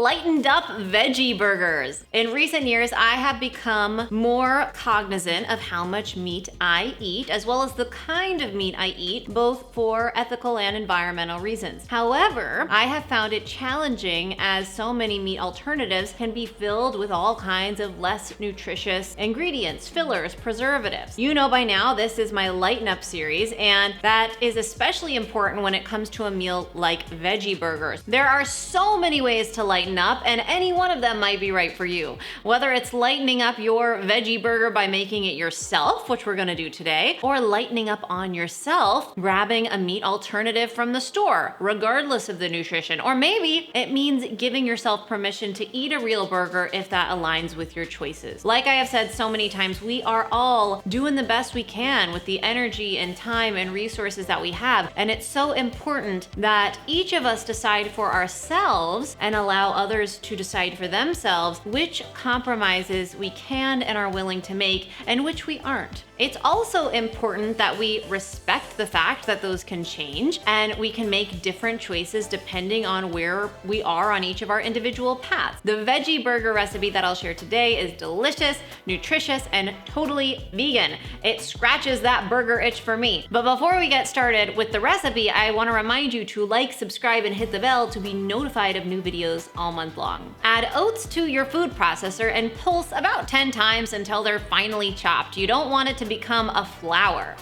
lightened up veggie burgers. In recent years, I have become more cognizant of how much meat I eat, as well as the kind of meat I eat, both for ethical and environmental reasons. However, I have found it challenging as so many meat alternatives can be filled with all kinds of less nutritious ingredients, fillers, preservatives. You know by now this is my Lighten Up series, and that is especially important when it comes to a meal like veggie burgers. There are so many ways to lighten up, and any one of them might be right for you. Whether it's lightening up your veggie burger by making it yourself, which we're gonna do today, or lightening up on yourself, grabbing a meat alternative from the store, regardless of the nutrition. Or maybe it means giving yourself permission to eat a real burger if that aligns with your choices. Like I have said so many times, we are all doing the best we can with the energy and time and resources that we have. And it's so important that each of us decide for ourselves and allow others to decide for themselves which compromises we can and are willing to make and which we aren't. It's also important that we respect the fact that those can change and we can make different choices depending on where we are on each of our individual paths. The veggie burger recipe that I'll share today is delicious, nutritious, and totally vegan. It scratches that burger itch for me. But before we get started with the recipe, I want to remind you to like, subscribe, and hit the bell to be notified of new videos all month long. Add oats to your food processor and pulse about 10 times until they're finely chopped. You don't want it to become a flour.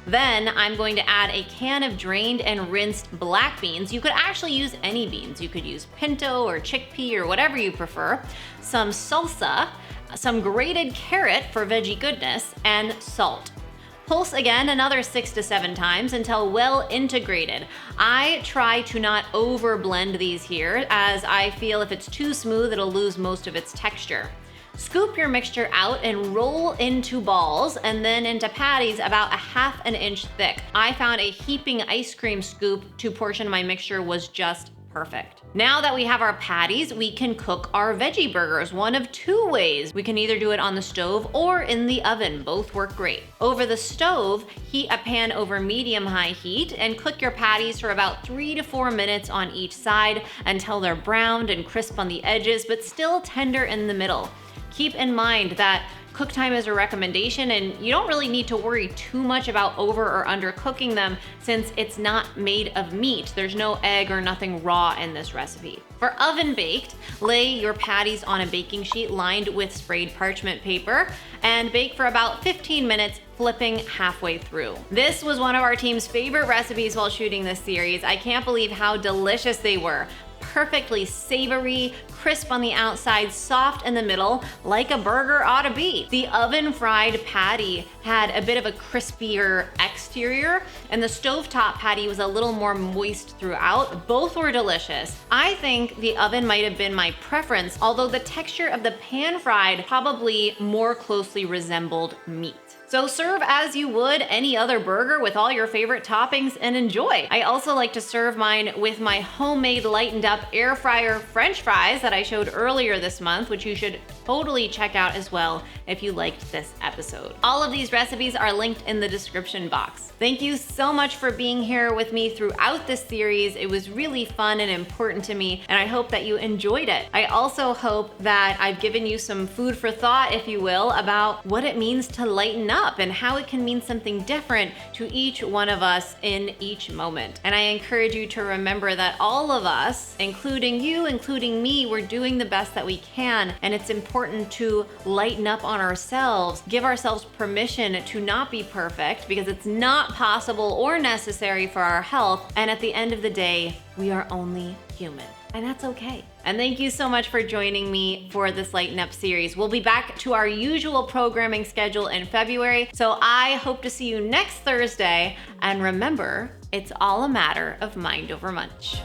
Then I'm going to add a can of drained and rinsed black beans. You could actually use any beans. You could use pinto or chickpea or whatever you prefer. Some salsa, some grated carrot for veggie goodness, and salt. Pulse again another 6 to 7 times until well integrated. I try to not over blend these here, as I feel if it's too smooth, it'll lose most of its texture. Scoop your mixture out and roll into balls and then into patties about 1/2 inch thick. I found a heaping ice cream scoop to portion my mixture was just perfect. Now that we have our patties, we can cook our veggie burgers one of 2 ways. We can either do it on the stove or in the oven. Both work great. Over the stove, heat a pan over medium-high heat and cook your patties for about 3 to 4 minutes on each side until they're browned and crisp on the edges, but still tender in the middle. Keep in mind that cook time is a recommendation and you don't really need to worry too much about over or under cooking them since it's not made of meat. There's no egg or nothing raw in this recipe. For oven baked, lay your patties on a baking sheet lined with sprayed parchment paper and bake for about 15 minutes, flipping halfway through. This was one of our team's favorite recipes while shooting this series. I can't believe how delicious they were. Perfectly savory, crisp on the outside, soft in the middle, like a burger ought to be. The oven fried patty had a bit of a crispier exterior, and the stovetop patty was a little more moist throughout. Both were delicious. I think the oven might have been my preference, although the texture of the pan fried probably more closely resembled meat. So serve as you would any other burger with all your favorite toppings and enjoy. I also like to serve mine with my homemade lightened up air fryer French fries that I showed earlier this month, which you should totally check out as well if you liked this episode. All of these recipes are linked in the description box. Thank you so much for being here with me throughout this series. It was really fun and important to me, and I hope that you enjoyed it. I also hope that I've given you some food for thought, if you will, about what it means to lighten up and how it can mean something different to each one of us in each moment. And I encourage you to remember that all of us, including you, including me, we're doing the best that we can, and it's important to lighten up on ourselves, give ourselves permission to not be perfect because it's not possible or necessary for our health, and at the end of the day, we are only human. And that's okay. And thank you so much for joining me for this Lighten Up series. We'll be back to our usual programming schedule in February, so I hope to see you next Thursday. And remember, it's all a matter of mind over munch.